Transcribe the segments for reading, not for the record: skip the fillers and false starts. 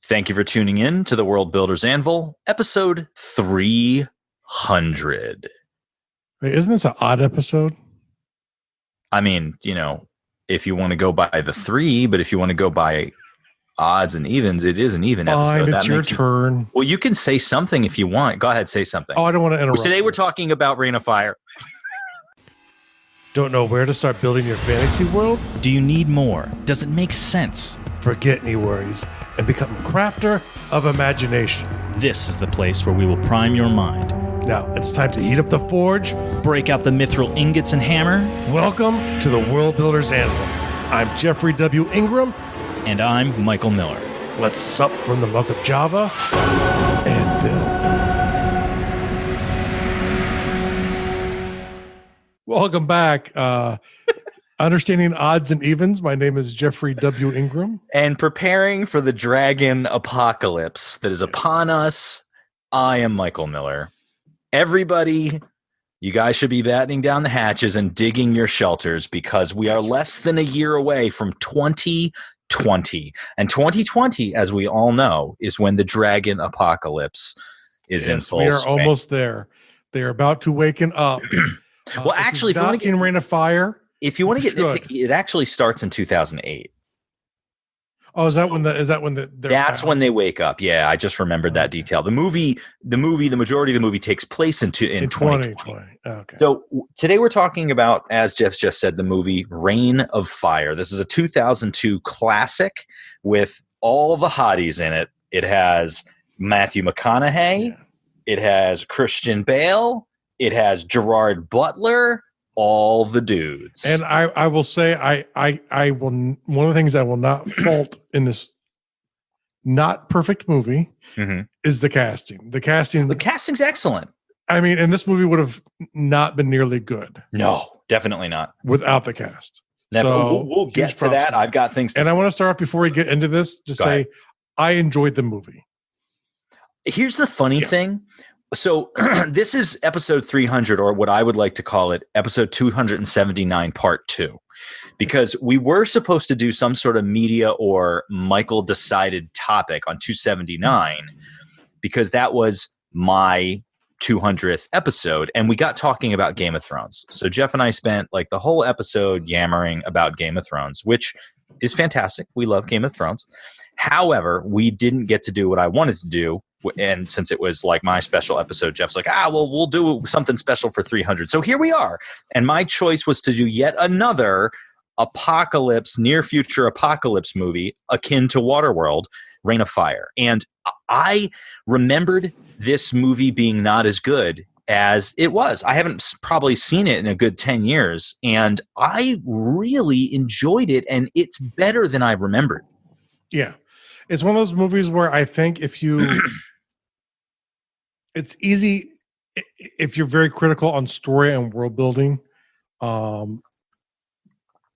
Thank you for tuning in to the World Builders Anvil, episode 300. Wait, isn't this an odd episode? I mean, if you want to go by the three, but if you want to go by odds and evens, it is an even episode. It's your turn. Well, you can say something if you want. Go ahead, say something. Oh, I don't want to interrupt. Today we're talking about Reign of Fire. Don't know where to start building your fantasy world? Do you need more? Does it make sense? Forget any worries and become a crafter of imagination. This is the place where we will prime your mind. Now, it's time to heat up the forge. Break out the mithril ingots and hammer. Welcome to the World Builders Anvil. I'm Jeffrey W. Ingram. And I'm Michael Miller. Let's sup from the muck of Java and build. Welcome back. Understanding odds and evens. My name is Jeffrey W. Ingram. And preparing for the dragon apocalypse that is upon us, I am Michael Miller. Everybody, you guys should be battening down the hatches and digging your shelters because we are less than a year away from 2020. And 2020, as we all know, is when the dragon apocalypse is in full swing. We are almost there. They are about to waken up. Well, actually, if you want to get Reign of Fire, if you want to get nitpicky, it actually starts in 2008. Oh, is that when that's when they wake up? Yeah, I just remembered that detail. The majority of the movie takes place in 2020. Okay. So today we're talking about, as Jeff just said, the movie Reign of Fire. This is a 2002 classic with all the hotties in it. It has Matthew McConaughey. Yeah. It has Christian Bale. It has Gerard Butler. All the dudes. And I will say I will, one of the things I will not fault in this not perfect movie is the casting. The casting's excellent. I mean, and this movie would have not been nearly good. No, definitely not. Without the cast. So we'll get to that. I've got things to say. I want to start off before we get into this, just say I enjoyed the movie. Here's the funny thing. So this is episode 300, or what I would like to call it, episode 279, part 2, because we were supposed to do some sort of media or Michael decided topic on 279, because that was my 200th episode, and we got talking about Game of Thrones. So Jeff and I spent like the whole episode yammering about Game of Thrones, which is fantastic. We love Game of Thrones. However, we didn't get to do what I wanted to do. And since it was like my special episode, Jeff's like, we'll do something special for 300. So here we are. And my choice was to do yet another near future apocalypse movie akin to Waterworld, Reign of Fire. And I remembered this movie being not as good as it was. I haven't probably seen it in a good 10 years. And I really enjoyed it. And it's better than I remembered. Yeah. It's one of those movies where I think if you... It's easy if you're very critical on story and world building, or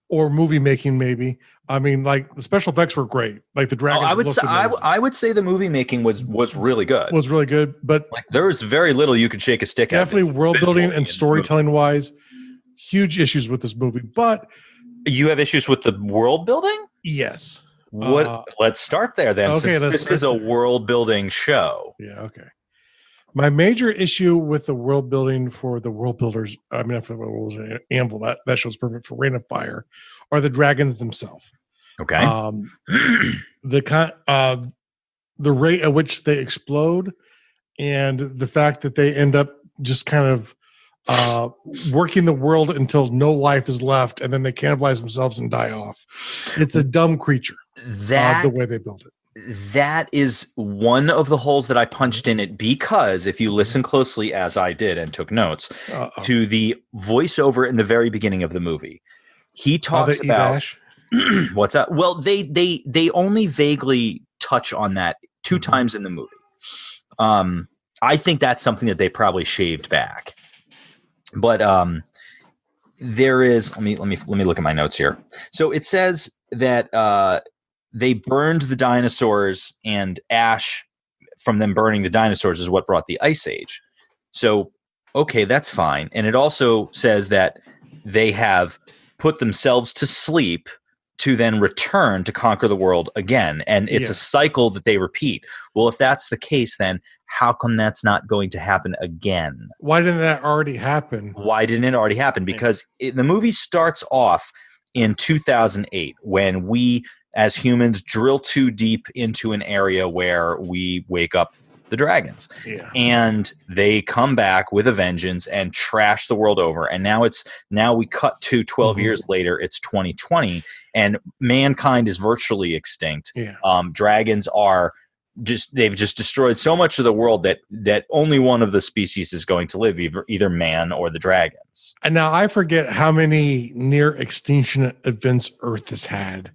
movie making. Maybe I mean, like the special effects were great. Like the dragons. I would say the movie making was really good. Was really good, but like there was very little you could shake a stick at. Definitely world building and storytelling wise, huge issues with this movie. But you have issues with the world building? Yes. Let's start there then. Okay, since this is a world building show. Yeah. Okay. My major issue with the world building for the World Builders, for the World Builders Anvil, that show's perfect for Reign of Fire, are the dragons themselves. Okay. The rate at which they explode, and the fact that they end up just kind of working the world until no life is left, and then they cannibalize themselves and die off. It's a dumb creature. The way they build it. That is one of the holes that I punched in it, because if you listen closely, as I did and took notes, to the voiceover in the very beginning of the movie, he talks about what's that? Well, they only vaguely touch on that 2 times in the movie. I think that's something that they probably shaved back. But there is let me look at my notes here. So it says that they burned the dinosaurs, and ash from them burning the dinosaurs is what brought the Ice Age. So, okay, that's fine. And it also says that they have put themselves to sleep to then return to conquer the world again. And it's a cycle that they repeat. Well, if that's the case, then how come that's not going to happen again? Why didn't that already happen? Why didn't it already happen? Because the movie starts off in 2008 when we, as humans, drill too deep into an area where we wake up the dragons. Yeah. And they come back with a vengeance and trash the world over. And now we cut to 12 years later, it's 2020, and mankind is virtually extinct. Yeah. Dragons are they've just destroyed so much of the world that only one of the species is going to live, either man or the dragons. And now I forget how many near extinction events Earth has had.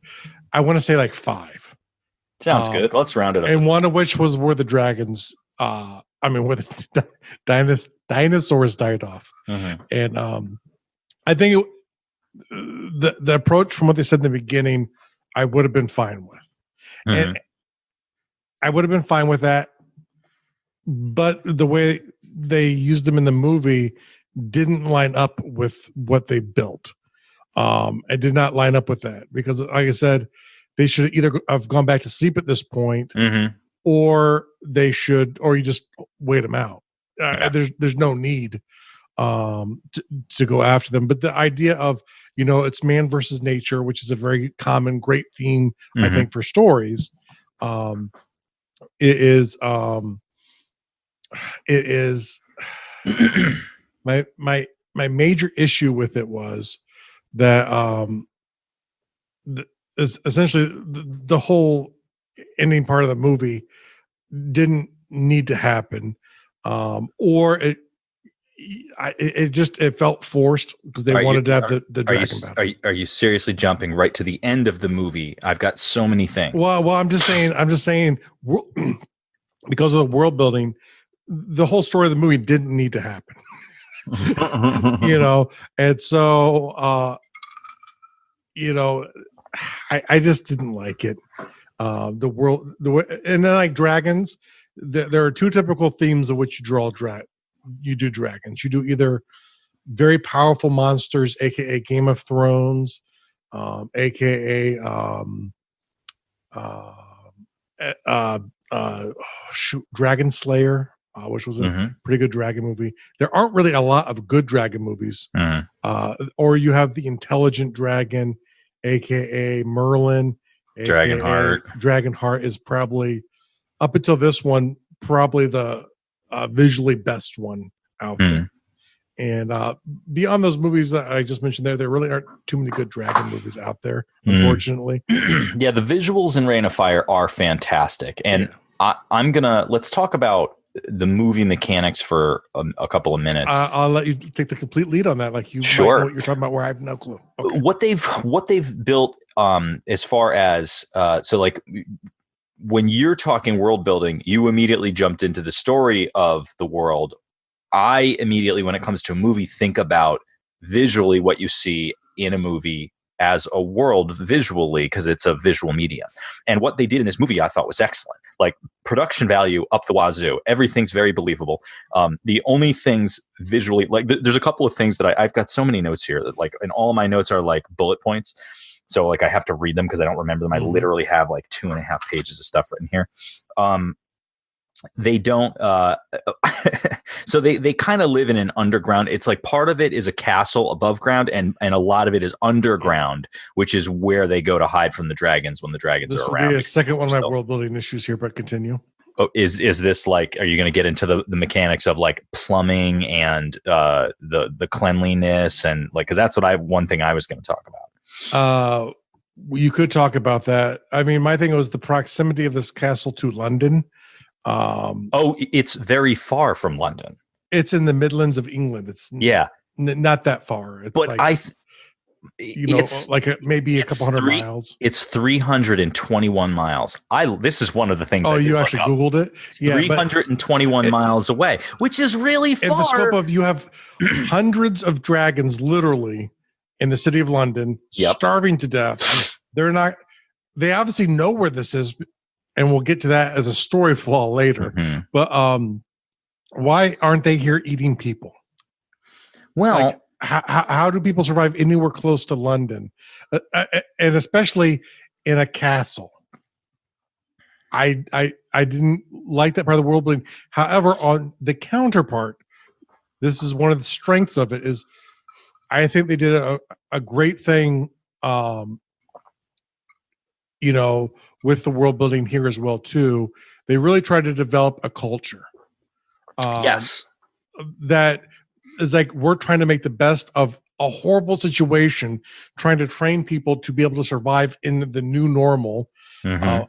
I want to say like 5. Sounds good. Let's round it up. And one of which was where the dragons, where the dinosaurs died off. Mm-hmm. And I think the approach from what they said in the beginning, I would have been fine with. Mm-hmm. And I would have been fine with that. But the way they used them in the movie didn't line up with what they built. It did not line up with that because, like I said, they should either have gone back to sleep at this point, or you just wait them out. There's no need to go after them. But the idea of, it's man versus nature, which is a very common, great theme, I think, for stories. It is my major issue with it was that is essentially the whole ending part of the movie didn't need to happen, or it felt forced because they wanted to have the dragon battle. Are you seriously jumping right to the end of the movie? I've got so many things. Well, I'm just saying, because of the world building, the whole story of the movie didn't need to happen. And so I just didn't like it. The world, and then like dragons, there are 2 typical themes of which you do dragons. You do either very powerful monsters, aka Game of Thrones, aka Dragon Slayer, which was a pretty good dragon movie. There aren't really a lot of good dragon movies. Or you have the intelligent dragon, aka Merlin. Dragonheart is probably, up until this one, probably the visually best one out there. And beyond those movies that I just mentioned there really aren't too many good dragon movies out there, unfortunately. Yeah, the visuals in Reign of Fire are fantastic. And let's talk about the movie mechanics for a couple of minutes. I'll let you take the complete lead on that. Like, you sure. Might know what you're talking about, where I have no clue. Okay. What they've built, as far as so like when you're talking world building, you immediately jumped into the story of the world. I immediately, when it comes to a movie, think about visually what you see in a movie as a world visually, because it's a visual medium. And what they did in this movie, I thought, was excellent. Like, production value up the wazoo. Everything's very believable. The only things visually, like there's a couple of things that I've got so many notes here that, like, and all my notes are like bullet points. So like I have to read them because I don't remember them. I literally have like 2.5 pages of stuff written here. They don't so they kind of live in an underground. It's like part of it is a castle above ground, and a lot of it is underground, which is where they go to hide from the dragons when the dragons are around. This will be a second one of my world building issues here, but continue. Oh, is this like, are you going to get into the mechanics of like plumbing and the cleanliness, and like, because that's one thing I was going to talk about. You could talk about that. I mean, my thing was the proximity of this castle to London. It's very far from London. It's in the Midlands of England. It's not that far. It's but like, it's like maybe a couple hundred miles. It's 321 miles. This is one of the things. Oh, you actually Googled it? Yeah, 321 miles away, which is really far. In the scope of, you have hundreds of dragons literally in the city of London, starving to death. They obviously know where this is, and we'll get to that as a story flaw later. But why aren't they here eating people? Well, how do people survive anywhere close to London, and especially in a castle? I didn't like that part of the world building. However, on the counterpart, this is one of the strengths of it. Is I think they did a great thing, with the world building here as well too. They really tried to develop a culture. Yes. That is like, we're trying to make the best of a horrible situation, trying to train people to be able to survive in the new normal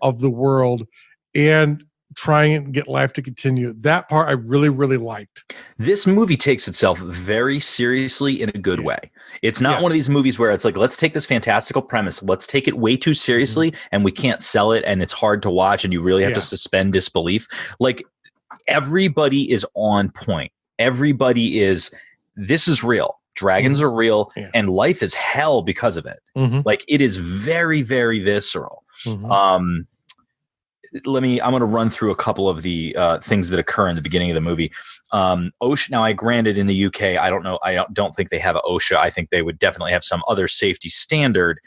of the world, and trying and get life to continue. That part I really, really liked. This movie takes itself very seriously in a good way. It's not one of these movies where it's like, let's take this fantastical premise, let's take it way too seriously, and we can't sell it, and it's hard to watch, and you really have to suspend disbelief. Like, everybody is on point. Everybody is, this is real. Dragons are real, and life is hell because of it. Like, it is very, very visceral. I'm going to run through a couple of the things that occur in the beginning of the movie. OSHA. Now, I granted in the UK, I don't think they have an OSHA. I think they would definitely have some other safety standard.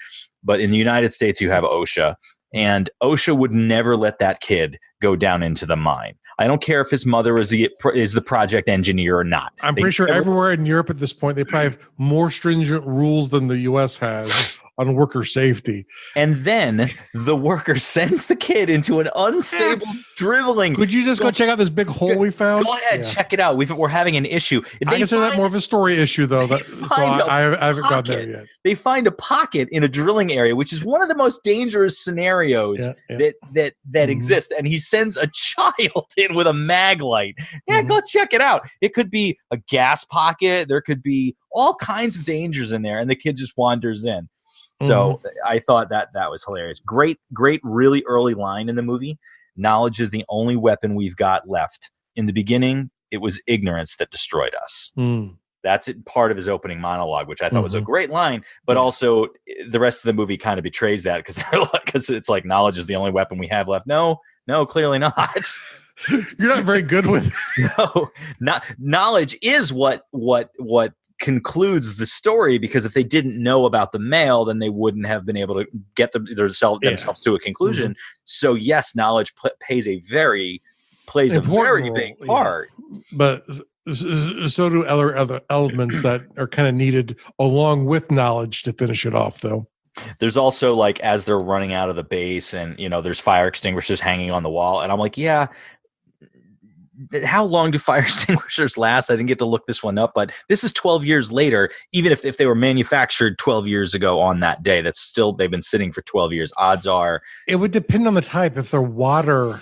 But in the United States, you have OSHA, and OSHA would never let that kid go down into the mine. I don't care if his mother is the project engineer or not. I'm pretty sure everywhere in Europe at this point, they probably have more stringent rules than the US has on worker safety. And then the worker sends the kid into an unstable dribbling. Could you just go check out this big hole we found? Go ahead, check it out. We're having an issue. I consider that more of a story issue, though. I haven't got there yet. They find a pocket in a drilling area, which is one of the most dangerous scenarios that exist. And he sends a child in with a mag light. Go check it out. It could be a gas pocket. There could be all kinds of dangers in there, and the kid just wanders in. So I thought that was hilarious. Great, really early line in the movie. Knowledge is the only weapon we've got left. In the beginning, it was ignorance that destroyed us. That's part of his opening monologue, which I thought was a great line, but also the rest of the movie kind of betrays that because it's like, knowledge is the only weapon we have left. No, clearly not. You're not very good with knowledge is what concludes the story, because if they didn't know about the male, then they wouldn't have been able to get themselves to a conclusion. So yes, knowledge plays a very big part. But so do other elements that are kind of needed along with knowledge to finish it off, though. There's also, like, as they're running out of the base, and there's fire extinguishers hanging on the wall, and I'm like, how long do fire extinguishers last? I didn't get to look this one up, but this is 12 years later. Even if they were manufactured 12 years ago on that day, that's still, they've been sitting for 12 years. Odds are it would depend on the type. If they're water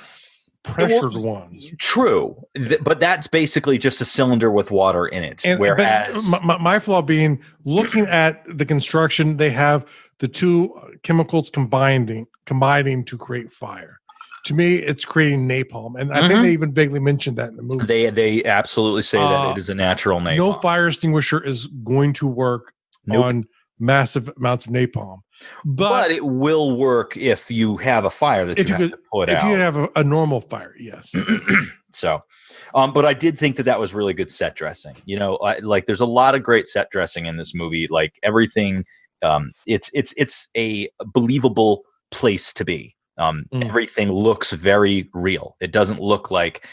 pressured ones, true, but that's basically just a cylinder with water in it. Whereas my flaw being, looking at the construction, they have the two chemicals combining to create fire. To me, it's creating napalm, and I think they even vaguely mentioned that in the movie. They absolutely say that it is a natural napalm. No fire extinguisher is going to work on massive amounts of napalm, but it will work if you have a fire that you have to put out. If you have a normal fire, yes. So, but I did think that was really good set dressing. Like, there's a lot of great set dressing in this movie. Like, everything, it's a believable place to be. Everything looks very real. It doesn't look like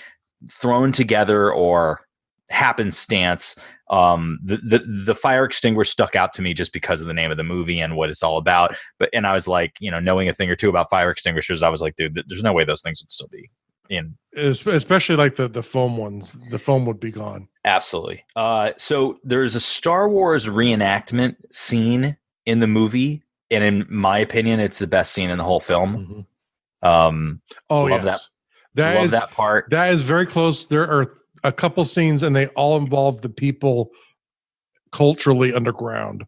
thrown together or happenstance. The fire extinguisher stuck out to me just because of the name of the movie and what it's all about. And I was like, knowing a thing or two about fire extinguishers, I was like, dude, there's no way those things would still be in. Especially like the foam ones. The foam would be gone. Absolutely. So there's a Star Wars reenactment scene in the movie, and in my opinion, it's the best scene in the whole film. Love that part. That is very close. There are a couple scenes, and they all involve the people culturally underground.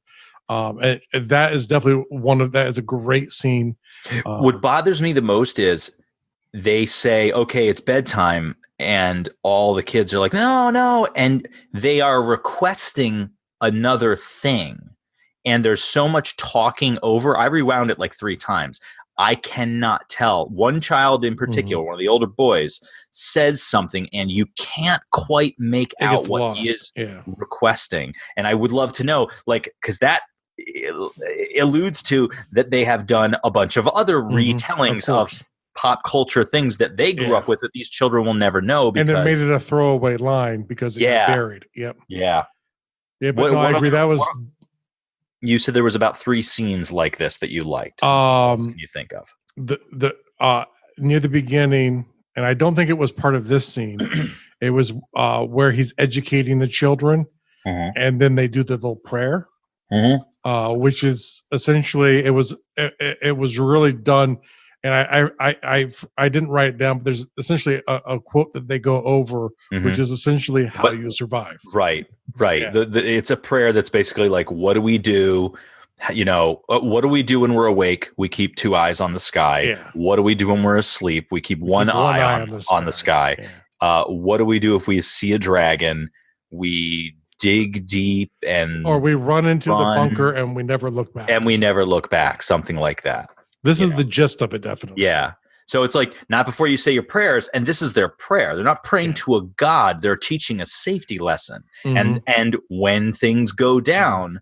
And that is definitely that is a great scene. What bothers me the most is they say, okay, it's bedtime, and all the kids are like, no, and they are requesting another thing. And there's so much talking over. I rewound it like 3 times. I cannot tell. One child in particular, one of the older boys, says something, and you can't quite make It out gets what lost. he is Yeah. requesting. And I would love to know, like, because that alludes to that they have done a bunch of other retellings Of of course. pop culture things that they grew Yeah. up with that these children will never know. And Because it made it a throwaway line because it Yeah. got buried. Yep. yeah, Yeah, but What- no, I what agree. other- That was you said there was about 3 scenes like this that you liked. What else can you think of? the near the beginning, and I don't think it was part of this scene. It was where he's educating the children, and then they do the little prayer, which is essentially it was really done. And I didn't write it down, but there's essentially a quote that they go over, which is essentially how But- you survive. Right. Yeah. It's a prayer that's basically like, what do we do? What do we do when we're awake? We keep 2 eyes on the sky. Yeah. What do we do when we're asleep? We keep one eye on the sky. Yeah. What do we do if we see a dragon? We dig deep Or we run into the Run. bunker and we never look back. and we never look back. Something like that. This is the gist of it, definitely. Yeah. So it's like not before you say your prayers, and this is their prayer. They're not praying to a god. They're teaching a safety lesson. Mhm. And when things go down,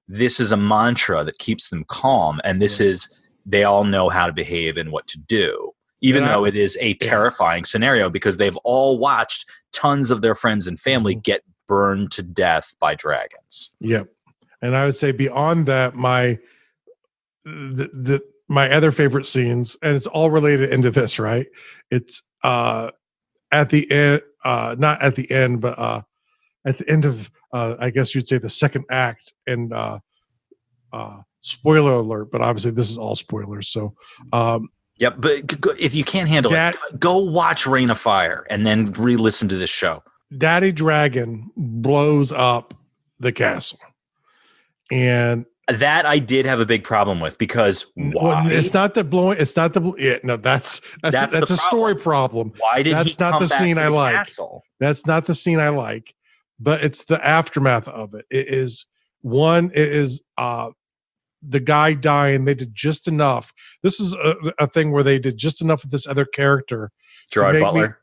this is a mantra that keeps them calm. And this is they all know how to behave and what to do, even And though it is a terrifying scenario because they've all watched tons of their friends and family get burned to death by dragons. Yep. And I would say beyond that, my other favorite scenes, and it's all related into this, right? It's at the end, not at the end, but at the end of I guess you'd say the second act. And spoiler alert, but obviously this is all spoilers. So Yep, but if you can't handle it, go watch Reign of Fire and then re-listen to this show. Daddy Dragon blows up the castle, and that I did have a big problem with because why? It's not the blowing. It's not the. Yeah, no, that's the a story problem. Why did that's he not come the back scene to I the like? castle? That's not the scene I like, but it's the aftermath of it. It is one. It is the guy dying. They did just enough. This is a thing where they did just enough of this other character. Gerard Butler.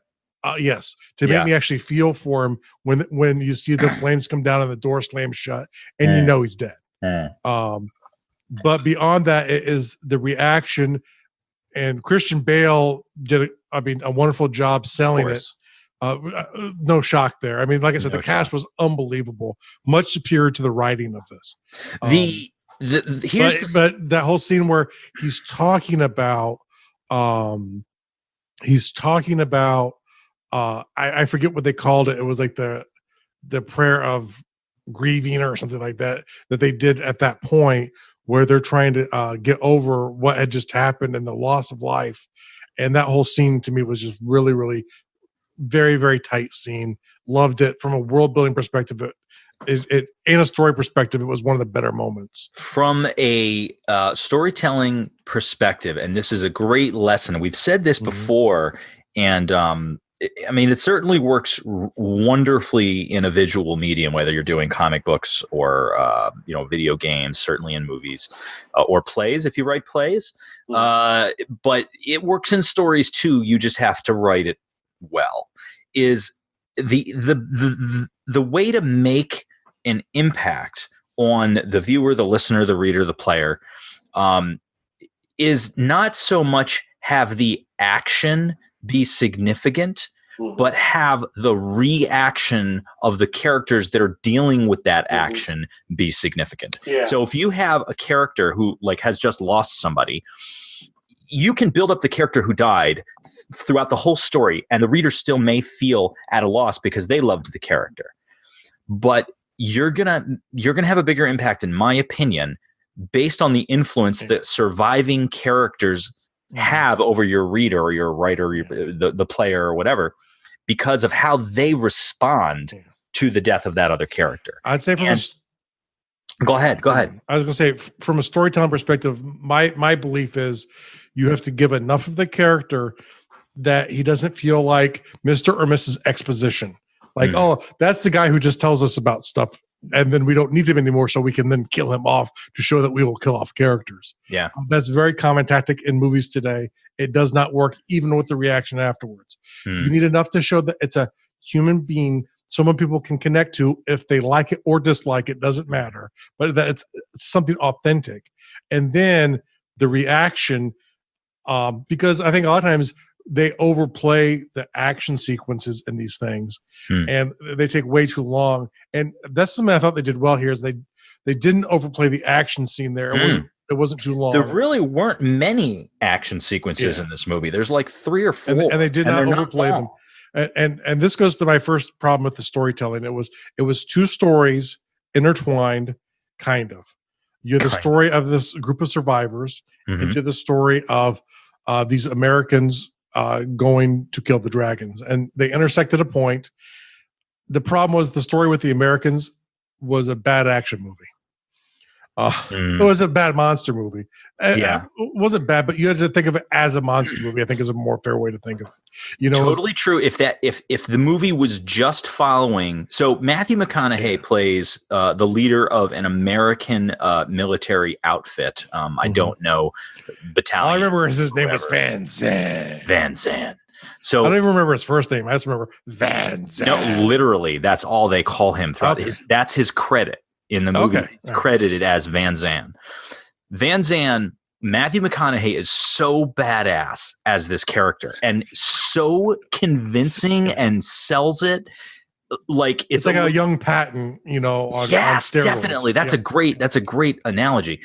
Yes, to make me actually feel for him when you see the flames come down and the door slams shut, and you know he's dead. But beyond that, it is the reaction, and Christian Bale did a wonderful job selling it. No shock there. I mean, like I said, the cast was unbelievable, much superior to the writing of this. But that whole scene where he's talking about I forget what they called it. It was like the prayer of grieving or something like that they did at that point where they're trying to get over what had just happened and the loss of life. And that whole scene to me was just really, really very, very tight scene. Loved it from a world building perspective. It in a story perspective, it was one of the better moments. From a storytelling perspective, and this is a great lesson. We've said this before, and I mean, it certainly works wonderfully in a visual medium, whether you're doing comic books or video games, certainly in movies or plays if you write plays. But it works in stories too. You just have to write it well. Is the way to make an impact on the viewer, the listener, the reader, the player, is not so much have the action be significant, but have the reaction of the characters that are dealing with that action be significant. So if you have a character who has just lost somebody, you can build up the character who died throughout the whole story, and the reader still may feel at a loss because they loved the character. But you're gonna have a bigger impact, in my opinion, based on the influence that surviving characters have over your reader or your writer, or the player or whatever, because of how they respond to the death of that other character. I'd say go ahead. I was going to say, from a storytelling perspective, my belief is you have to give enough of the character that he doesn't feel like Mr. or Mrs. Exposition. Oh, that's the guy who just tells us about stuff and then we don't need him anymore, so we can then kill him off to show that we will kill off characters. Yeah. That's a very common tactic in movies today. It does not work even with the reaction afterwards. Hmm. You need enough to show that it's a human being, someone people can connect to. If they like it or dislike it, doesn't matter, but that it's something authentic. And then the reaction, because I think a lot of times they overplay the action sequences in these things, and they take way too long. And that's something I thought they did well here, is they didn't overplay the action scene there. It wasn't too long. There really weren't many action sequences in this movie. There's like 3 or 4, and they did not overplay them. And this goes to my first problem with the storytelling. It was 2 stories intertwined, kind of. You have the story of this group of survivors into the story of these Americans going to kill the dragons, and they intersect at a point. The problem was the story with the Americans was a bad action movie. It was a bad monster movie. It wasn't bad, but you had to think of it as a monster movie. I think is a more fair way to think of it. You know, totally true. If the movie was just following, so Matthew McConaughey plays the leader of an American military outfit. I don't know battalion. All I remember is his name was Van Zandt. Van Zandt. So I don't even remember his first name. I just remember Van Zandt. No, literally, that's all they call him throughout. That's his credit in the movie. Credited as Van Zandt. Van Zandt. Matthew McConaughey is so badass as this character and so convincing and sells it like it's like a young Patton, on steroids. Definitely. That's a great analogy.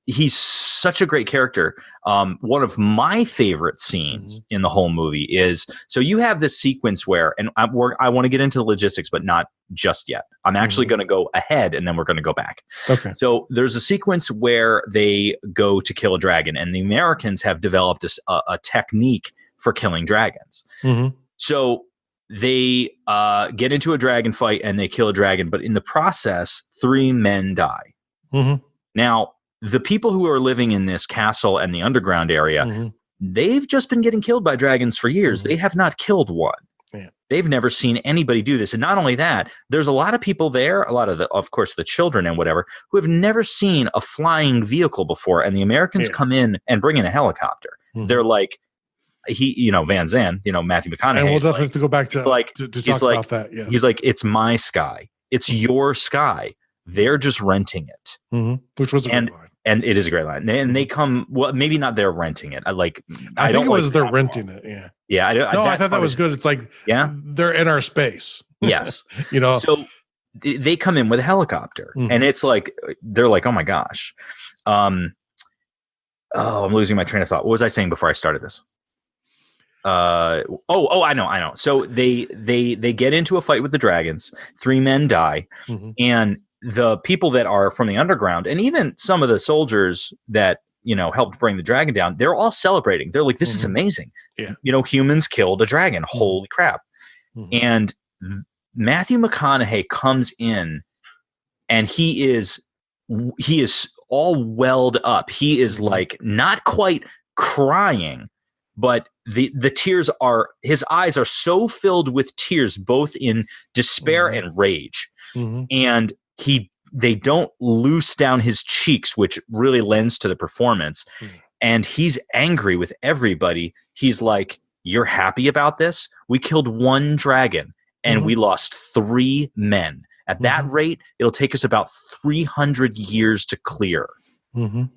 He's such a great character. One of my favorite scenes in the whole movie is, so you have this sequence where, and I want to get into the logistics, but not just yet. I'm actually going to go ahead and then we're going to go back. Okay. So there's a sequence where they go to kill a dragon, and the Americans have developed a technique for killing dragons. So they get into a dragon fight and they kill a dragon, but in the process, 3 men die. Now, the people who are living in this castle and the underground area, they've just been getting killed by dragons for years. They have not killed one. They've never seen anybody do this. And not only that, there's a lot of people there, a lot of of course, the children and whatever, who have never seen a flying vehicle before. And the Americans come in and bring in a helicopter. They're like, Van Zandt, Matthew McConaughey. And we'll definitely have to go back to talk about that. Yes. He's like, it's my sky. It's your sky. They're just renting it. Which was a great line. And it is a great line. And they come, well, maybe not they're renting it. I think it was they're renting it. Yeah. Yeah. I thought that was good. It's like, they're in our space. Yes. So they come in with a helicopter and it's like, they're like, oh my gosh. I'm losing my train of thought. What was I saying before I started this? I know. So they get into a fight with the dragons. 3 men die, and the people that are from the underground, and even some of the soldiers that helped bring the dragon down, they're all celebrating. They're like, "This is amazing! Humans killed a dragon! Holy crap!" And Matthew McConaughey comes in, and he is all welled up. He is like not quite crying, but the tears are, his eyes are so filled with tears, both in despair and rage. And they don't loose down his cheeks, which really lends to the performance. And he's angry with everybody. He's like, you're happy about this? We killed 1 dragon and we lost 3 men. At that rate, it'll take us about 300 years to clear.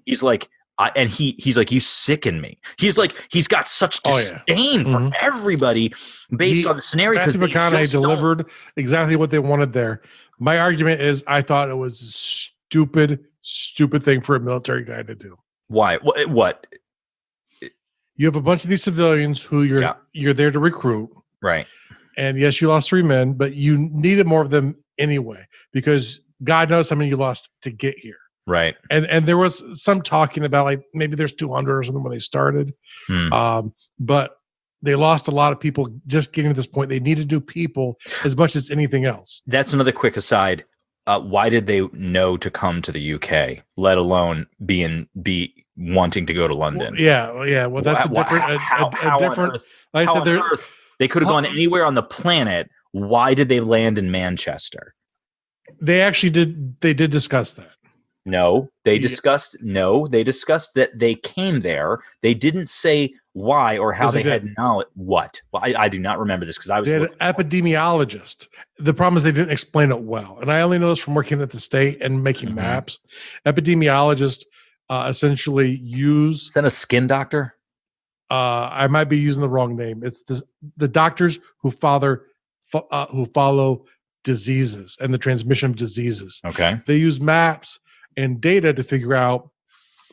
He's like, and he's like, you sicken me. He's like, he's got such disdain for everybody based on the scenario. Matthew McConaughey delivered exactly what they wanted there. My argument is, I thought it was a stupid thing for a military guy to do. Why? What? You have a bunch of these civilians who you're there to recruit. Right. And yes, you lost 3 men, but you needed more of them anyway, because God knows how many you lost to get here. Right. And there was some talking about like maybe there's 200 or something when they started. But they lost a lot of people just getting to this point. They needed new people as much as anything else. That's another quick aside. Why did they know to come to the UK, let alone be wanting to go to London? Well, that's a different. Like I said, they could have gone anywhere on the planet. Why did they land in Manchester? They actually did. They did discuss that. No, they Yeah. discussed. No, they discussed that they came there. They didn't say why or how Yes, they they had knowledge. What? Well, I do not remember this because I was. They had an looking- epidemiologist. The problem is they didn't explain it well, and I only know this from working at the state and making Mhm. maps. Epidemiologists essentially use. Is that a skin doctor? I might be using the wrong name. It's the doctors who follow diseases and the transmission of diseases. Okay. They use maps and data to figure out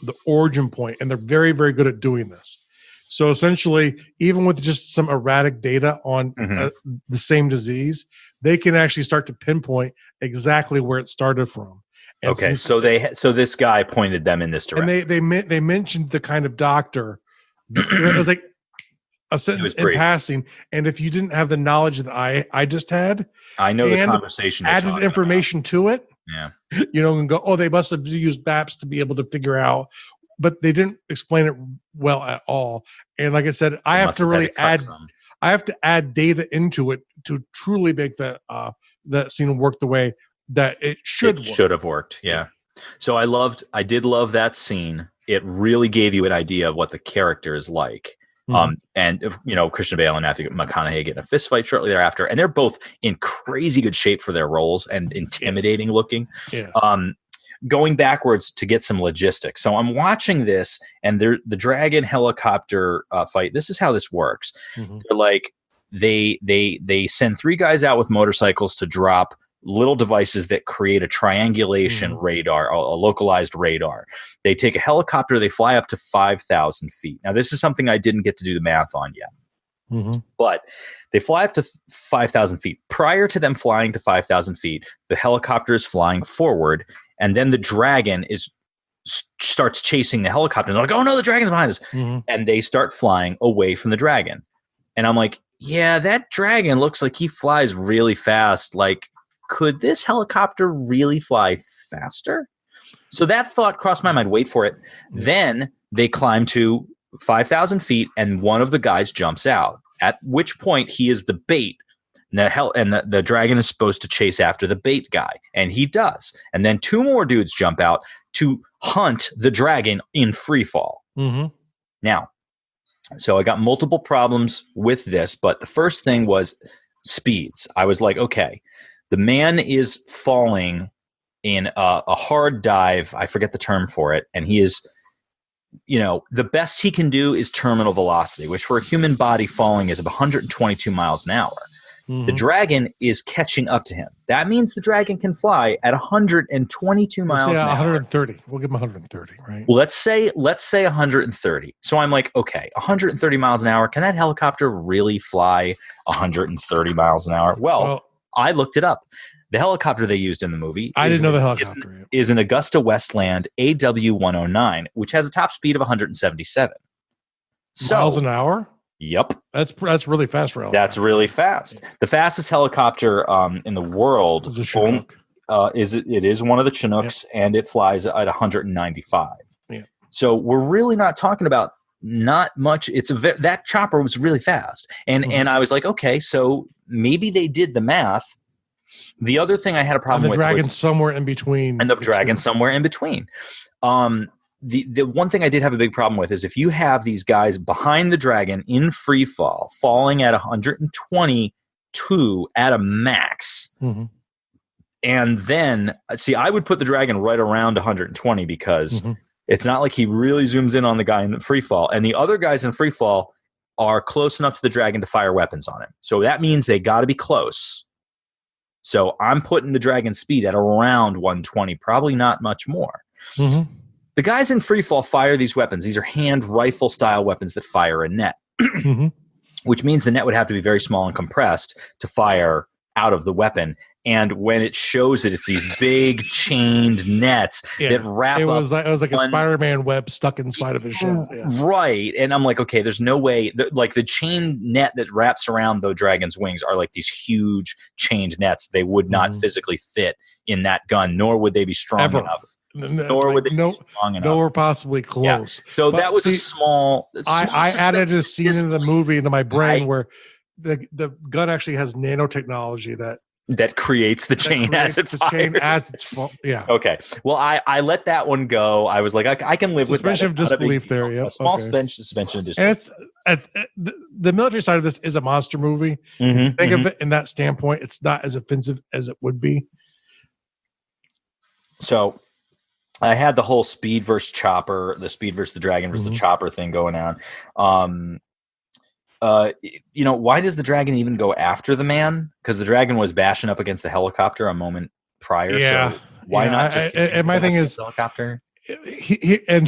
the origin point, and they're very, very good at doing this. So essentially, even with just some erratic data on Mhm. the same disease, they can actually start to pinpoint exactly where it started from. And Okay. since- So this guy pointed them in this and direction. they mentioned the kind of doctor. It was like a sentence was in brief. passing, and if you didn't have the knowledge that I just had, I know the and conversation. you're added talking information to it, about. and go, oh, they must have used maps to be able to figure out, but they didn't explain it well at all. And like I said, I They have must to had really cut add, some. I have to add data into it to truly make that scene work the way that it should work. Should have worked. Yeah. So I did love that scene. It really gave you an idea of what the character is like. Mhm. And Christian Bale and Matthew McConaughey get in a fist fight shortly thereafter, and they're both in crazy good shape for their roles and intimidating looking. Yes. Going backwards to get some logistics. So I'm watching this, and the dragon helicopter fight. This is how this works. Mhm. They're like they send 3 guys out with motorcycles to drop little devices that create a triangulation radar, a localized radar. They take a helicopter, they fly up to 5,000 feet. Now, this is something I didn't get to do the math on yet, Mhm. but they fly up to 5,000 feet. Prior to them flying to 5,000 feet, the helicopter is flying forward, and then the dragon starts chasing the helicopter. And they're like, oh no, the dragon's behind us. Mhm. And they start flying away from the dragon. And I'm like, yeah, that dragon looks like he flies really fast. Like, could this helicopter really fly faster? So that thought crossed my mind. Wait for it. Then they climb to 5,000 feet, and one of the guys jumps out, at which point he is the bait. And the dragon is supposed to chase after the bait guy, and he does. And then 2 more dudes jump out to hunt the dragon in free fall. Mhm. Now, so I got multiple problems with this, but the first thing was speeds. I was like, okay, the man is falling in a hard dive. I forget the term for it. And he is, the best he can do is terminal velocity, which for a human body falling is 122 miles an hour. Mhm. The dragon is catching up to him. That means the dragon can fly at 122 miles Let's say an hour. 130. We'll give him 130, right? Well, let's say 130. So I'm like, okay, 130 miles an hour. Can that helicopter really fly 130 miles an hour? Well, I looked it up. The helicopter they used in the movie I is didn't know the an- helicopter. is an Augusta Westland AW109, which has a top speed of 177. So, Miles an hour? yep, That's really fast for a that's helicopter. really fast. The fastest helicopter in the world It's a Chinook. it is one of the Chinooks, and it flies at 195. Yeah. So we're really not talking about not much. That chopper was really fast, and Mhm. and I was like, okay, so maybe they did the math. The other thing I had a And problem the with dragon was, somewhere in between. and the two. dragon somewhere in between. The one thing I did have a big problem with is if you have these guys behind the dragon in free fall, falling at 122 at a max. Mhm. And then, see, I would put the dragon right around 120 because Mhm. it's not like he really zooms in on the guy in free fall. And the other guys in free fall are close enough to the dragon to fire weapons on him. So that means they got to be close. So I'm putting the dragon's speed at around 120, probably not much more. Mhm. The guys in free fall fire these weapons. These are hand rifle style weapons that fire a net, Mhm. which means the net would have to be very small and compressed to fire out of the weapon. And when it shows it, it's these big chained nets Yeah. that wrap It up. was like a one- Spider-Man web stuck inside of his shell. Yeah. Right. And I'm like, okay, there's no way. Like the chain net that wraps around the dragon's wings are like these huge chained nets. They would not Mhm. physically fit in that gun, nor would they be strong Ever. enough. Nor Nor would they be strong enough. nowhere possibly close. So But that was a see, small. I added a scene Just- into the movie into my brain I- where the gun actually has nanotechnology that that creates the chain as it the fires. chain as it's yeah. Okay. Well, I let that one go. I was like, I can live Suspension with that. of disbelief there. Yep. Yep. A small Okay. suspension of And disbelief. it's the military side of this is a monster movie. Mhm, Think mhm. of it in that standpoint. It's not as offensive as it would be. So I had the whole speed versus chopper, the speed versus the dragon versus the chopper thing going on. Why does the dragon even go after the man? Because the dragon was bashing up against the helicopter a moment prior. Yeah. So why not just? And my thing is, the helicopter. and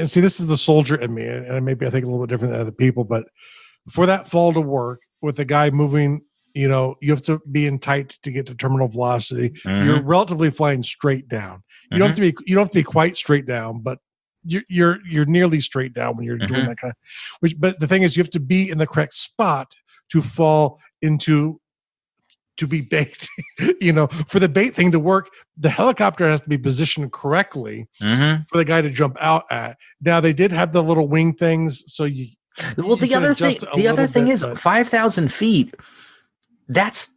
see, this is the soldier in me, and maybe I think a little bit different than other people, but for that fall to work with the guy moving, you have to be in tight to get to terminal velocity. Mhm. You're relatively flying straight down. You don't have to be quite straight down, but you're nearly straight down when you're doing that kind of. But the thing is, you have to be in the correct spot to fall into. To be bait, for the bait thing to work, the helicopter has to be positioned correctly for the guy to jump out at. Now they did have the little wing things, so you. Well, you the other thing is 5,000 feet. That's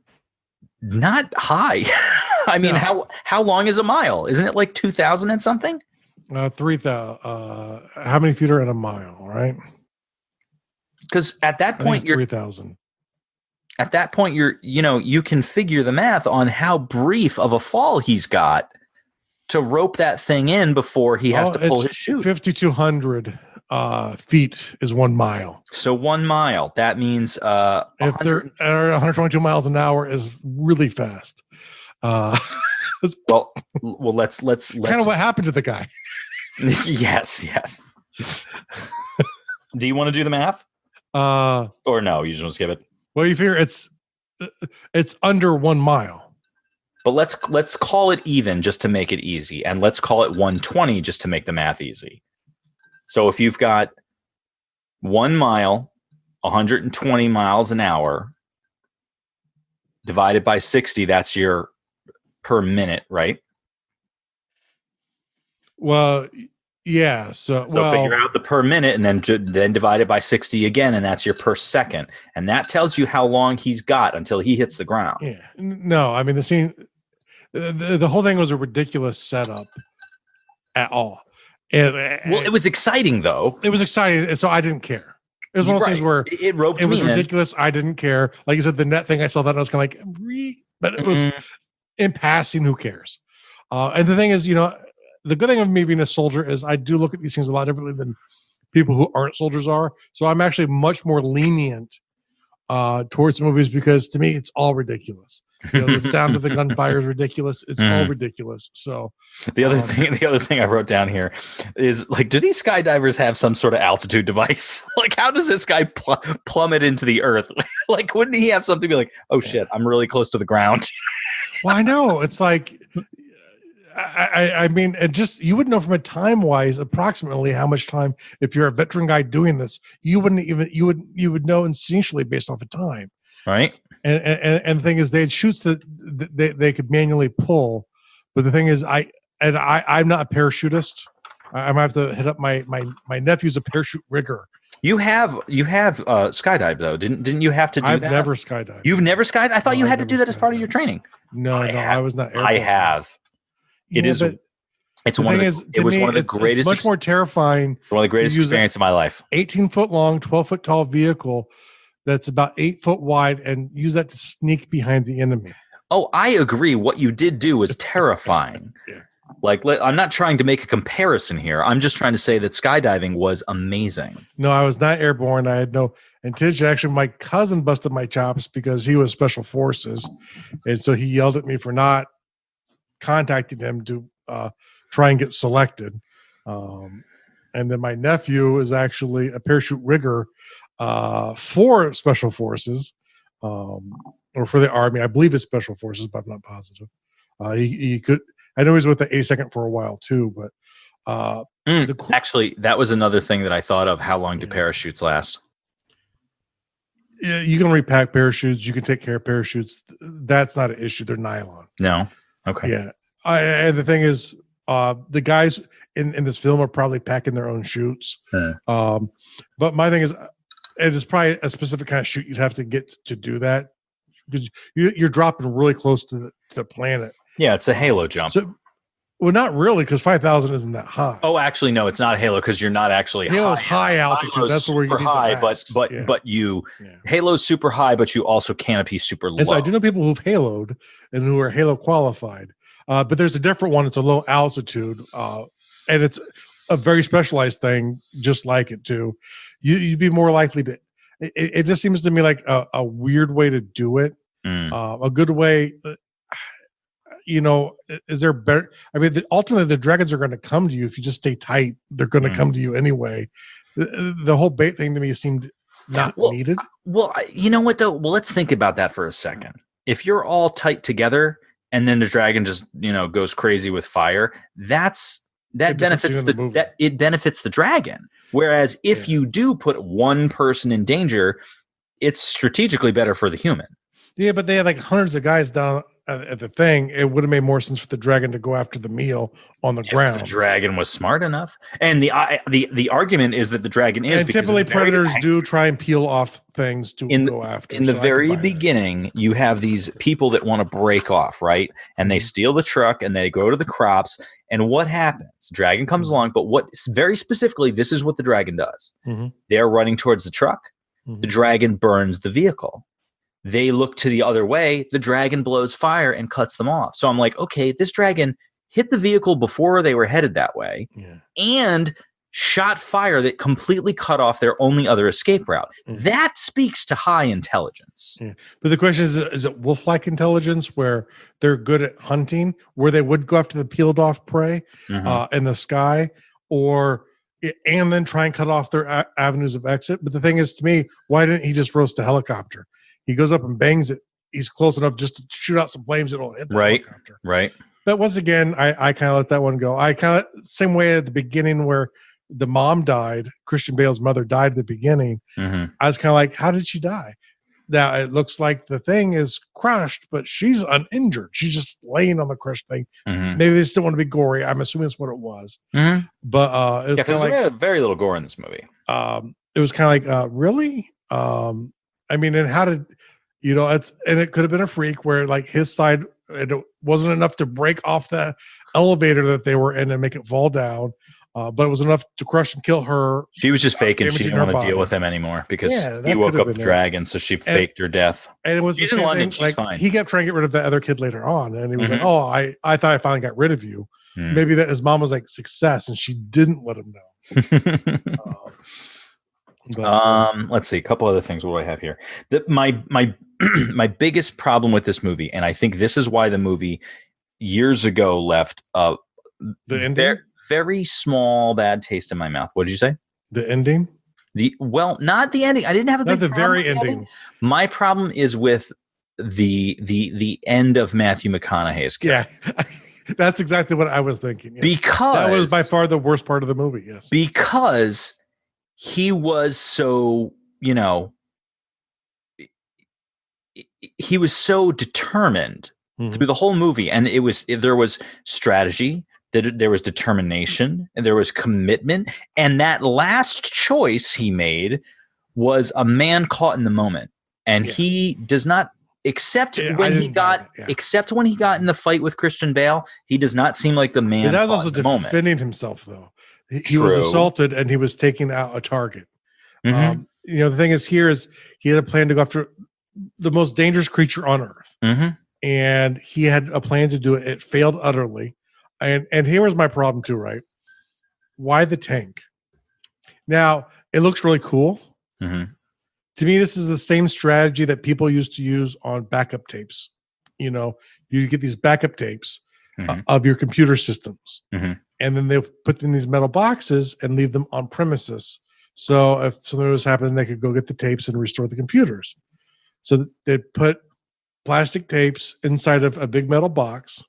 not high. I mean, how long is a mile? Isn't it like 2,000 and something? 3,000. How many feet are in a mile? Right? Because at that point, you're 3,000. At that point, you can figure the math on how brief of a fall he's got to rope that thing in before he has to pull his chute. 5,200 feet is 1 mile. So 1 mile. That means if they're 122 miles an hour is really fast. Well, let's kind of what happened to the guy. yes. Do you want to do the math? Or no? You just want to skip it. Well, you figure it's under 1 mile. But let's call it even just to make it easy, and let's call it 120 just to make the math easy. So if you've got 1 mile, 120 miles an hour, divided by 60, that's your per minute, right? Well, yeah. So figure out the per minute and then divide it by 60 again, and that's your per second. And that tells you how long he's got until he hits the ground. Yeah. No, I mean, the scene, the whole thing was a ridiculous setup at all. Well, it was exciting, though. It was exciting, so I didn't care. It was one of those things where it roped me in. It was ridiculous. I didn't care. Like you said, the net thing, I saw that and I was kind of like, but it was in passing. Who cares? And the thing is, the good thing of me being a soldier is I do look at these things a lot differently than people who aren't soldiers are. So I'm actually much more lenient towards movies because to me, it's all ridiculous. The sound of the gunfire is ridiculous. It's all ridiculous. So the other thing I wrote down here is like, do these skydivers have some sort of altitude device? Like, how does this guy plummet into the earth? Like, wouldn't he have something to be like, oh shit, I'm really close to the ground? Well, I know. It's like, I mean, it just, you would know from a time wise approximately how much time, if you're a veteran guy doing this, you wouldn't even, you would know instinctually based off of time. Right. And the thing is, they had shoots that they could manually pull, but the thing is, I'm not a parachutist. I'm gonna have to hit up my nephew's a parachute rigger. You have skydived though, didn't you have to do that? I've never skydived. You've never skydived? I thought you had to do that as part of your training. No, I was not. I have. It is. It's one of the. It was one of the greatest. It's much more terrifying. One of the greatest experiences of my life. 18-foot long, 12-foot tall vehicle that's about 8 foot wide, and use that to sneak behind the enemy. Oh, I agree. What you did do was terrifying. Yeah. Like, I'm not trying to make a comparison here. I'm just trying to say that skydiving was amazing. No, I was not airborne. I had no intention. Actually, my cousin busted my chops because he was special forces, and so he yelled at me for not contacting them to try and get selected. And then my nephew is actually a parachute rigger for special forces, or for the Army. I believe it's special forces, but I'm not positive. He could. I know he's with the 82nd for a while too, but actually, that was another thing that I thought of. How long do parachutes last? Yeah, you can repack parachutes. You can take care of parachutes. That's not an issue. They're nylon. No. Okay. Yeah. And the thing is, the guys in this film are probably packing their own chutes. But my thing is, it is probably a specific kind of chute you'd have to get to do that. because you're dropping really close to the planet. Yeah, it's a Halo jump. So, well, not really, because 5,000 isn't that high. Oh, actually, no, it's not a Halo because you're not actually Halo's high altitude. Halo's That's where you super need the high, masks. but Halo's super high, but you also canopy super low. And so I do know people who've haloed and who are Halo qualified, but there's a different one. It's a low altitude, and it's a very specialized thing, just like it too. You'd be more likely to. It just seems to me like a weird way to do it. A good way. Is there better? I mean, ultimately, the dragons are going to come to you if you just stay tight. They're going to come to you anyway. The whole bait thing to me seemed not needed. Well, you know what though? Well, let's think about that for a second. If you're all tight together, and then the dragon just goes crazy with fire, that benefits it benefits the dragon. Whereas if you do put one person in danger, it's strategically better for the human. Yeah, but they had like hundreds of guys down at the thing. It would have made more sense for the dragon to go after the meal on the ground. The dragon was smart enough, and the argument is that the dragon is. And typically, predators do try and peel off things to go after. In the very beginning, you have these people that want to break off, right? And they steal the truck and they go to the crops. And what happens? Dragon comes along, but what very specifically, this is what the dragon does. They're running towards the truck. The dragon burns the vehicle. They look to the other way. The dragon blows fire and cuts them off. So I'm like, okay, this dragon hit the vehicle before they were headed that way and shot fire that completely cut off their only other escape route. That speaks to high intelligence. But the question is it wolf-like intelligence where they're good at hunting, where they would go after the peeled off prey in the sky, and then try and cut off their avenues of exit? But the thing is, to me, why didn't he just roast a helicopter? He goes up and bangs it. He's close enough just to shoot out some flames. It'll hit the helicopter. Right. But once again, I kind of let that one go. I kind of same way at the beginning where the mom died. Christian Bale's mother died at the beginning. I was kind of like, how did she die? Now it looks like the thing is crushed, but she's uninjured. She's just laying on the crushed thing. Maybe they still want to be gory. I'm assuming that's what it was. But it was kind of like very little gore in this movie. It was kind of like, really? I mean, and how did and it could have been a freak where like his side, it wasn't enough to break off the elevator that they were in and make it fall down, but it was enough to crush and kill her. She was just faking. She didn't want to deal with him anymore because he woke up the dragon, so she faked her death. And it was she's in London. She's fine. He kept trying to get rid of the other kid later on, and he was like, "Oh, I thought I finally got rid of you." Maybe that his mom was like success, and she didn't let him know. Let's see a couple other things. What do I have here? My my biggest problem with this movie, and I think this is why the movie years ago left the ending? Very small bad taste in my mouth. What did you say? The ending? Not the ending. I didn't have a big the problem very with ending. My problem is with the end of Matthew McConaughey's character. Yeah. That's exactly what I was thinking. Yeah. Because that was by far the worst part of the movie. Yes. Because he was so, he was so determined through the whole movie, and there was strategy, there was determination, and there was commitment, and that last choice he made was a man caught in the moment, and he does not except when he got in the fight with Christian Bale, he does not seem like the man. But that was also defending himself, though. He was assaulted, and he was taking out a target. The thing is, he had a plan to go after the most dangerous creature on Earth, and he had a plan to do it. It failed utterly, and here was my problem too. Right? Why the tank? Now it looks really cool. To me, this is the same strategy that people used to use on backup tapes. You get these backup tapes of your computer systems, and then they put them in these metal boxes and leave them on premises. So if something was happening, they could go get the tapes and restore the computers. So they put plastic tapes inside of a big metal box,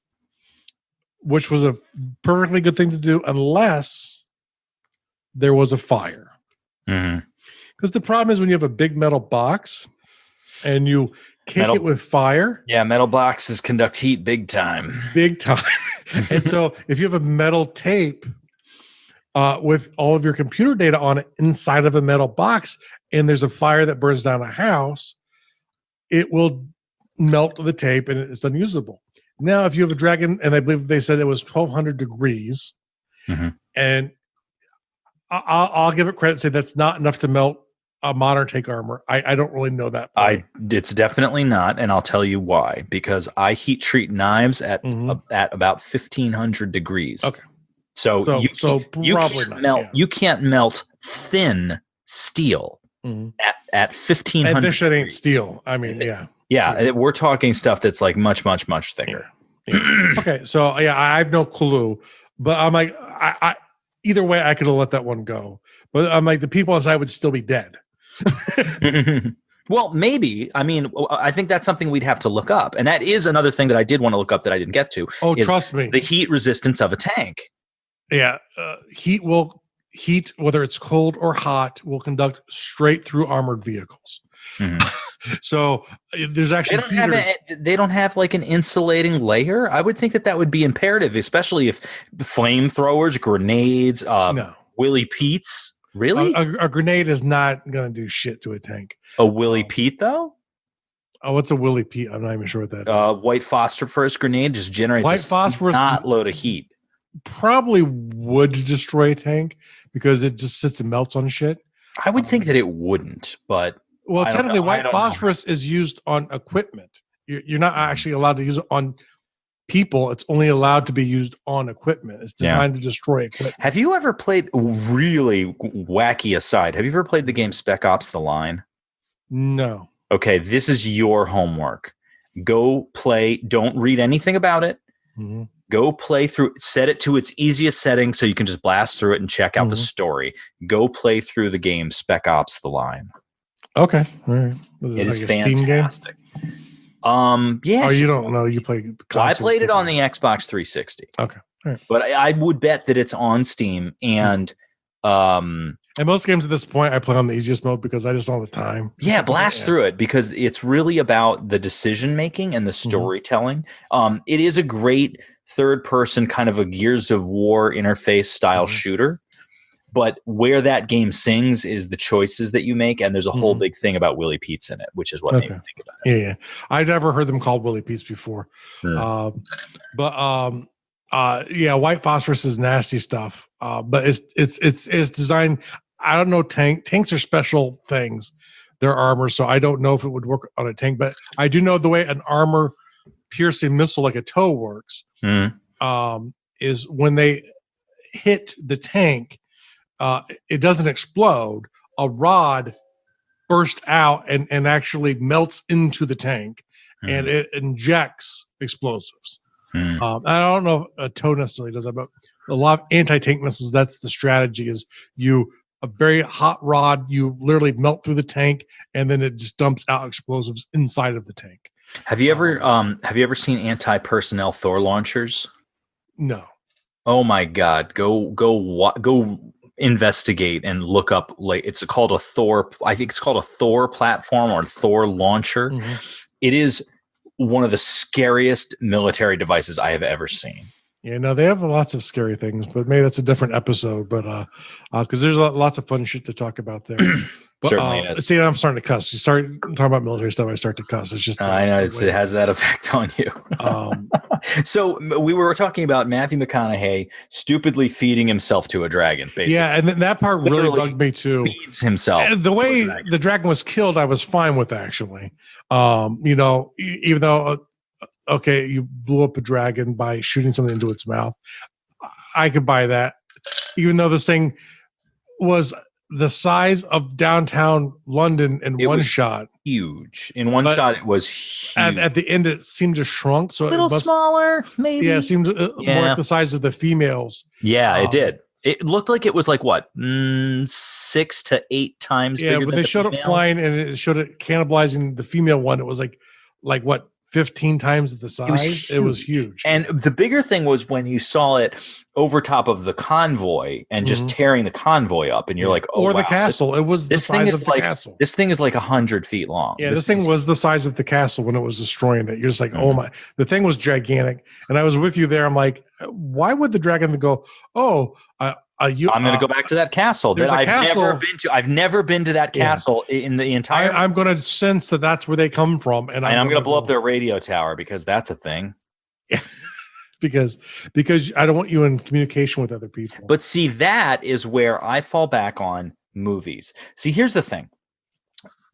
which was a perfectly good thing to do unless there was a fire. Because the problem is when you have a big metal box and you kick it with fire. Yeah, metal boxes conduct heat big time. Big time. And so if you have a metal tape with all of your computer data on it inside of a metal box, and there's a fire that burns down a house, it will melt the tape and it's unusable. Now, if you have a dragon, and I believe they said it was 1,200 degrees, and I'll give it credit and say that's not enough to melt a modern tank armor. I don't really know that. It's definitely not, and I'll tell you why. Because I heat treat knives at about 1,500 degrees. Okay, so you probably can't not, melt. yeah. You can't melt thin steel at 1,500. And this shit ain't degrees. steel. I mean, yeah. Yeah, we're talking stuff that's like much thicker. Yeah. Okay, so yeah, I have no clue, but I'm like, I either way, I could have let that one go. But I'm like, the people inside would still be dead. Well, maybe. I mean, I think that's something we'd have to look up, and that is another thing that I did want to look up that I didn't get to. Oh, is trust me, the heat resistance of a tank. Yeah, heat, whether it's cold or hot, will conduct straight through armored vehicles. So there's actually they don't have like an insulating layer. I would think that would be imperative, especially if flamethrowers, grenades, Willie Pete's. Really, a grenade is not going to do shit to a tank. A Willie Pete though. Oh, what's a Willie Pete? I'm not even sure what that is. White phosphorus grenade just generates white phosphorus load of heat. Probably would destroy a tank because it just sits and melts on shit. I would think that it wouldn't, but technically, white phosphorus is used on equipment. You're not actually allowed to use it on people. It's only allowed to be used on equipment. It's designed to destroy equipment. Have you ever played, really wacky aside, have you ever played the game Spec Ops: The Line? No. Okay, this is your homework. Go play. Don't read anything about it. Go play through, set it to its easiest setting so you can just blast through it and check out the story. Go play through the game Spec Ops: The Line. Okay. All right. It is fantastic. Yeah. Oh, you don't know. You play. Well, I played it on the Xbox 360. Okay. All right. But I would bet that it's on Steam, and most games at this point I play on the easiest mode because I just don't have the time. Yeah, blast through it because it's really about the decision making and the storytelling. It is a great third person kind of a Gears of War interface style shooter. But where that game sings is the choices that you make, and there's a whole big thing about Willie Pete's in it, which is what made me think about it. Yeah. I'd never heard them called Willie Pete's before. White phosphorus is nasty stuff. But it's designed. I don't know. Tanks are special things. They're armor, so I don't know if it would work on a tank. But I do know the way an armor piercing missile like a TOW works. Is when they hit the tank. It doesn't explode. A rod bursts out and actually melts into the tank, and it injects explosives. I don't know if a TOW necessarily does that, but a lot of anti-tank missiles, that's the strategy, is a very hot rod, you literally melt through the tank, and then it just dumps out explosives inside of the tank. Have you ever seen anti-personnel Thor launchers? No. Oh my God. Go investigate and look up, like, it's called a Thor. I think it's called a Thor platform or Thor launcher. It is one of the scariest military devices I have ever seen. Yeah, no, they have lots of scary things, but maybe that's a different episode. But because there's lots of fun shit to talk about there. But, certainly is. See, I'm starting to cuss. You start talking about military stuff, I start to cuss. It's just I know it has that effect on you. So we were talking about Matthew McConaughey stupidly feeding himself to a dragon, basically. Yeah, and that part really bugged me too. Feeds himself. And the way the dragon was killed, I was fine with, actually. Even though you blew up a dragon by shooting something into its mouth, I could buy that. Even though this thing was the size of downtown London in one shot. Huge. In one shot, it was huge. At the end, it seemed to shrunk. So a little smaller, maybe. Yeah, it seemed more like the size of the females. Yeah, it did. It looked like it was like, what, 6 to 8 times bigger than the females? Yeah, but they showed it flying, and it showed it cannibalizing the female one. It was like what, 15 times the size. It was huge. And the bigger thing was when you saw it over top of the convoy and just tearing the convoy up, and you're like, oh, or the castle. It was the size of the castle. This thing is like 100 feet long. Yeah, this thing was the size of the castle when it was destroying it. You're just like, oh my, the thing was gigantic. And I was with you there. I'm like, why would the dragon go, I'm going to go back to that castle that I've never been to. I've never been to that castle in the entire. I'm going to sense that that's where they come from, and I'm going to blow up their radio tower because that's a thing. Yeah, because I don't want you in communication with other people. But see, that is where I fall back on movies. See, here's the thing.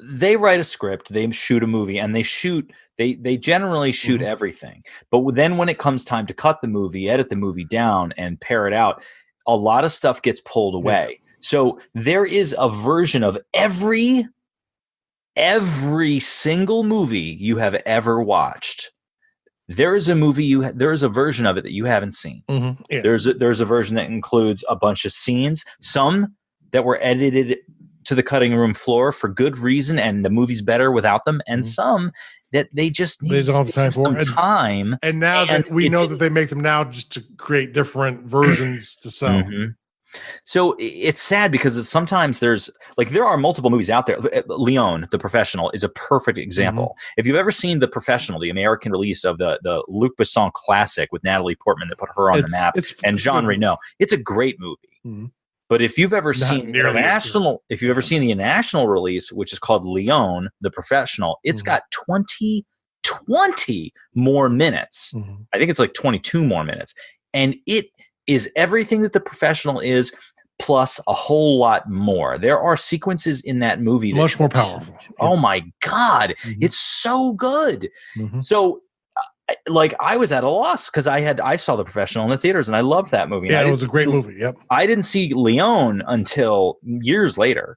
They write a script, they shoot a movie, and they generally shoot everything. But then when it comes time to cut the movie, edit the movie down, and pare it out, a lot of stuff gets pulled away. So there is a version of every single movie you have ever watched. There is a version of it that you haven't seen. Yeah. There's a version that includes a bunch of scenes, some that were edited to the cutting room floor for good reason, and the movie's better without them, and some that they just need some time. And now that we know that they make them now just to create different versions to sell. So it's sad because sometimes there are multiple movies out there. Leon, The Professional, is a perfect example. If you've ever seen The Professional, the American release of the Luc Besson classic with Natalie Portman that put her on the map, and Jean Reno, it's a great movie. But if you've ever seen the international release, which is called Leon, The Professional, it's got 20 more minutes. I think it's like 22 more minutes. And it is everything that The Professional is, plus a whole lot more. There are sequences in that movie that much more powerful. Oh my God. It's so good. So I was at a loss because I saw The Professional in the theaters and I loved that movie. Yeah, it was a great movie. Yep. I didn't see Leon until years later.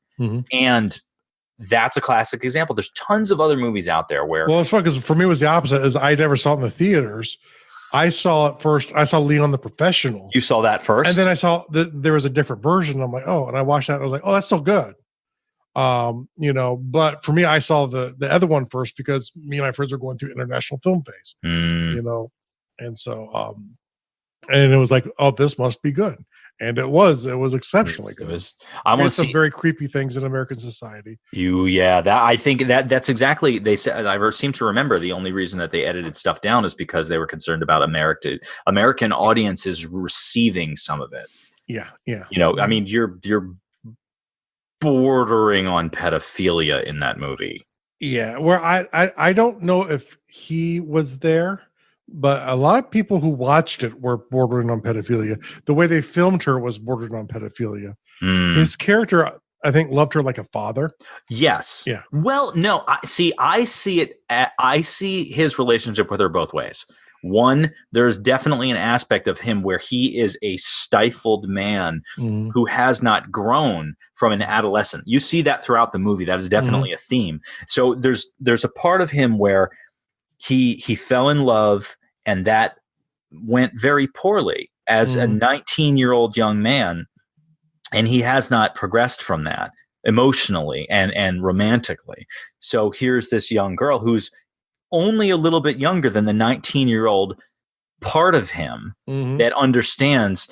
And that's a classic example. There's tons of other movies out there where. Well, it's fun because for me it was the opposite. Is I never saw it in the theaters. I saw it first. I saw Leon the Professional. You saw that first? And then I saw there was a different version. I'm like, oh, and I watched that and I was like, oh, that's so good. But for me, I saw the other one first because me and my friends were going through International Film Days, and so, and it was like, oh, this must be good. And it was exceptionally good. I want to see some very creepy things in American society. I think that's exactly, they said, I seem to remember the only reason that they edited stuff down is because they were concerned about American audiences receiving some of it. Yeah. I mean, you're bordering on pedophilia in that movie. Yeah, where I don't know if he was there, but a lot of people who watched it were bordering on pedophilia. The way they filmed her was bordering on pedophilia. His character, I think, loved her like a father. Yes. Yeah. Well, no, I see his relationship with her both ways. One, there's definitely an aspect of him where he is a stifled man who has not grown from an adolescent. You see that throughout the movie. That is definitely a theme. So there's a part of him where he fell in love, and that went very poorly as a 19-year-old young man, and he has not progressed from that emotionally and romantically. So here's this young girl who's only a little bit younger than the 19-year-old part of him that understands,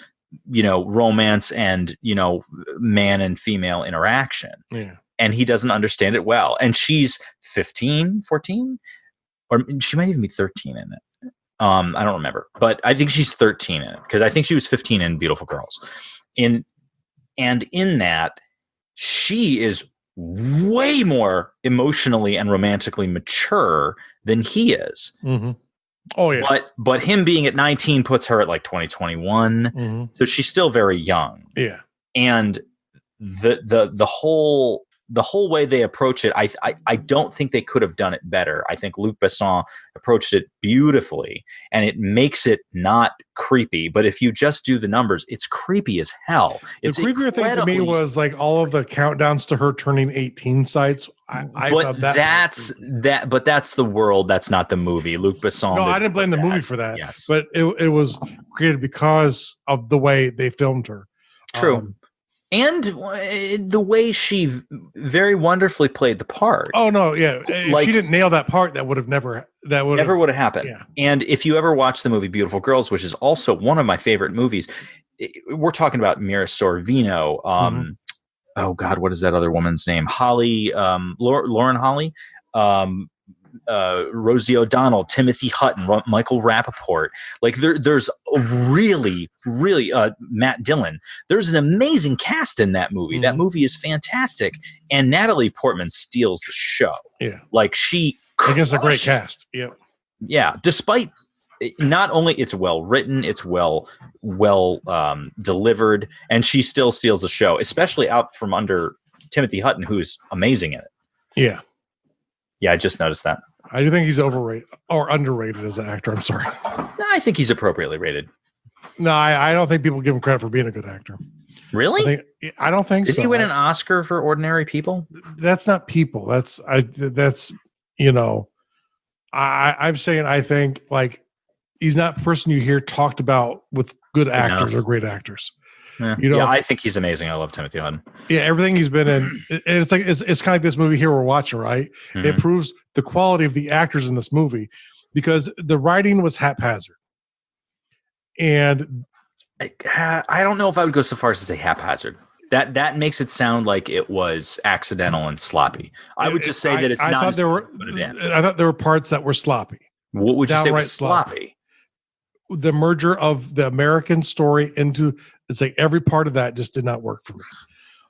romance and, man and female interaction. Yeah. And he doesn't understand it well. And she's 15, 14, or she might even be 13 in it. I don't remember, but I think she's 13 in it because I think she was 15 in Beautiful Girls. And in that, she is way more emotionally and romantically mature than he is. Oh yeah. But him being at 19 puts her at like 2021. So she's still very young. Yeah. And the whole way they approach it, I don't think they could have done it better. I think Luc Besson approached it beautifully, and it makes it not creepy. But if you just do the numbers, it's creepy as hell. It's the creepier thing to me was like all of the countdowns to her turning 18 sites. But that's the world. That's not the movie. Luc Besson. No, I didn't blame the movie for that. Yes, but it was created because of the way they filmed her. True. And the way she very wonderfully played the part. Oh no, yeah. If she didn't nail that part, that would have never would have happened. Yeah. And if you ever watch the movie Beautiful Girls, which is also one of my favorite movies, we're talking about Mira Sorvino. Oh God, what is that other woman's name? Holly, Lauren Holly. Rosie O'Donnell, Timothy Hutton, Michael Rappaport. Like there's really Matt Dillon. There's an amazing cast in that movie. That movie is fantastic, and Natalie Portman steals the show. Yeah, like she against a great cast. Yeah, yeah. Despite not only it's well written, it's well delivered, and she still steals the show, especially out from under Timothy Hutton, who's amazing in it. Yeah. Yeah, I just noticed that. I do think he's overrated or underrated as an actor. I'm sorry. I think he's appropriately rated. No, I don't think people give him credit for being a good actor. Really? I don't think Did so. he win an Oscar for Ordinary People? That's not people. That's you know, I'm saying I think like he's not a person you hear talked about with good actors or great actors. Yeah. You know, I think he's amazing. I love Timothy Hutton. Yeah, everything he's been in, and it's like it's kind of like this movie here we're watching, right? Mm-hmm. It proves the quality of the actors in this movie because the writing was haphazard, and I don't know if I would go so far as to say haphazard. That makes it sound like it was accidental and sloppy. I would just say that it's not. I thought there were parts that were sloppy. What would you say was sloppy? sloppy? The merger of the American story into it's like every part of that just did not work for me.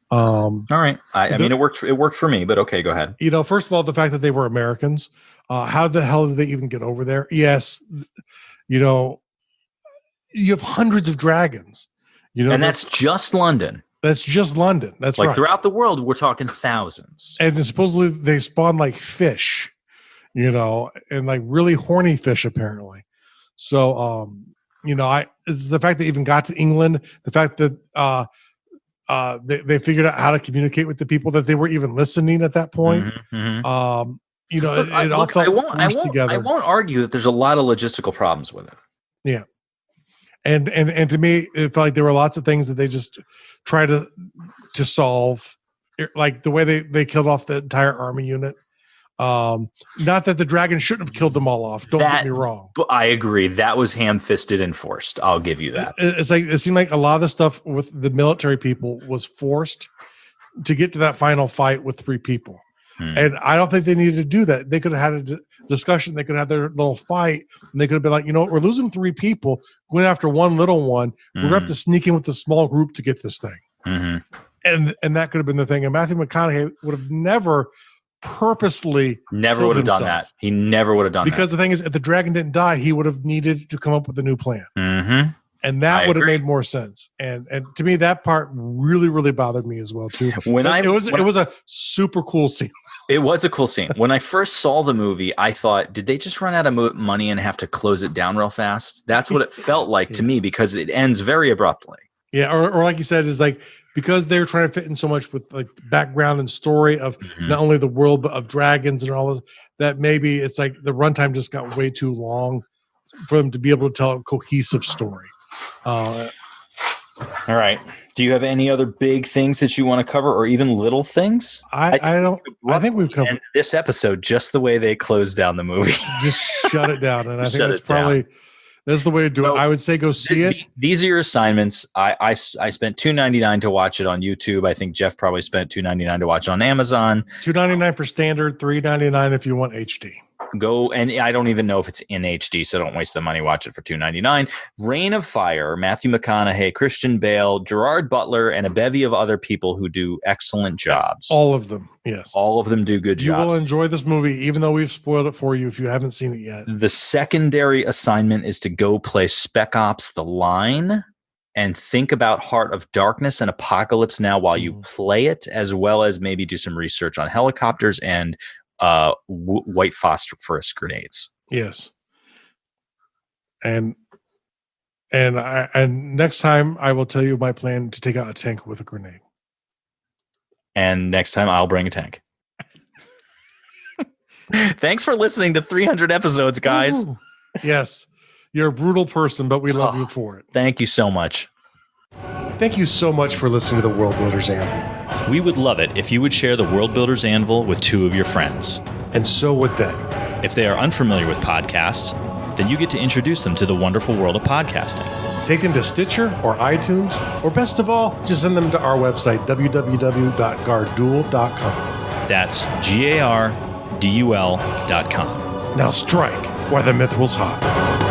All right. I mean, it worked for me, but okay, go ahead. You know, first of all, the fact that they were Americans, how the hell did they even get over there? Yes. You know, you have hundreds of dragons, you know, and that's just London. That's just London. That's like right. Throughout the world, we're talking thousands. And supposedly they spawn like fish, you know, and like really horny fish, apparently. So, you know, it's the fact they even got to England, the fact that they figured out how to communicate with the people, that they were even listening at that point. Mm-hmm. You know, it all felt forced together. I won't argue that there's a lot of logistical problems with it. Yeah. And to me, it felt like there were lots of things that they just tried to solve, like the way they killed off the entire army unit. Not that the dragon shouldn't have killed them all off. Don't get me wrong. But I agree. That was ham-fisted and forced. I'll give you that. It's like it seemed like a lot of the stuff with the military people was forced to get to that final fight with 3 people. And I don't think they needed to do that. They could have had a discussion. They could have their little fight, and they could have been like, you know what, we're losing 3 people, going after one little one. We're going to have to sneak in with a small group to get this thing. And that could have been the thing. And Matthew McConaughey would have never purposely would have done that. He never would have done that. Because the thing is, if the dragon didn't die, he would have needed to come up with a new plan. And that would have made more sense. And to me, that part really, really bothered me as well too. It was a super cool scene. It was a cool scene. When I first saw the movie, I thought, did they just run out of money and have to close it down real fast? That's what it felt like to me, because it ends very abruptly. Yeah, or like you said, is like because they're trying to fit in so much with like background and story of not only the world but of dragons and all this, that maybe it's like the runtime just got way too long for them to be able to tell a cohesive story. All right. Do you have any other big things that you want to cover, or even little things? I think we've covered this episode just the way they closed down the movie. Just shut it down, and I think that's probably that's the way to do it. I would say go see it. These are your assignments. I spent $2.99 to watch it on YouTube. I think Jeff probably spent $2.99 to watch it on Amazon. $2.99 for standard, $3.99 if you want HD. Go, and I don't even know if it's in HD, so don't waste the money. Watch it for $2.99. Reign of Fire, Matthew McConaughey, Christian Bale, Gerard Butler, and a bevy of other people who do excellent jobs. All of them, yes. All of them do good jobs. You will enjoy this movie, even though we've spoiled it for you if you haven't seen it yet. The secondary assignment is to go play Spec Ops: The Line and think about Heart of Darkness and Apocalypse Now while you play it, as well as maybe do some research on helicopters and white phosphorus grenades. Yes. And next time I will tell you my plan to take out a tank with a grenade. And next time I'll bring a tank. Thanks for listening to 300 episodes, guys. Ooh. Yes. You're a brutal person, but we love you for it. Thank you so much. Thank you so much for listening to the World Builders Anvil. We would love it if you would share the World Builders Anvil with 2 of your friends. And so would they. If they are unfamiliar with podcasts, then you get to introduce them to the wonderful world of podcasting. Take them to Stitcher or iTunes, or best of all, just send them to our website, www.garduel.com. That's DUL.com. Now strike while the mithril's hot.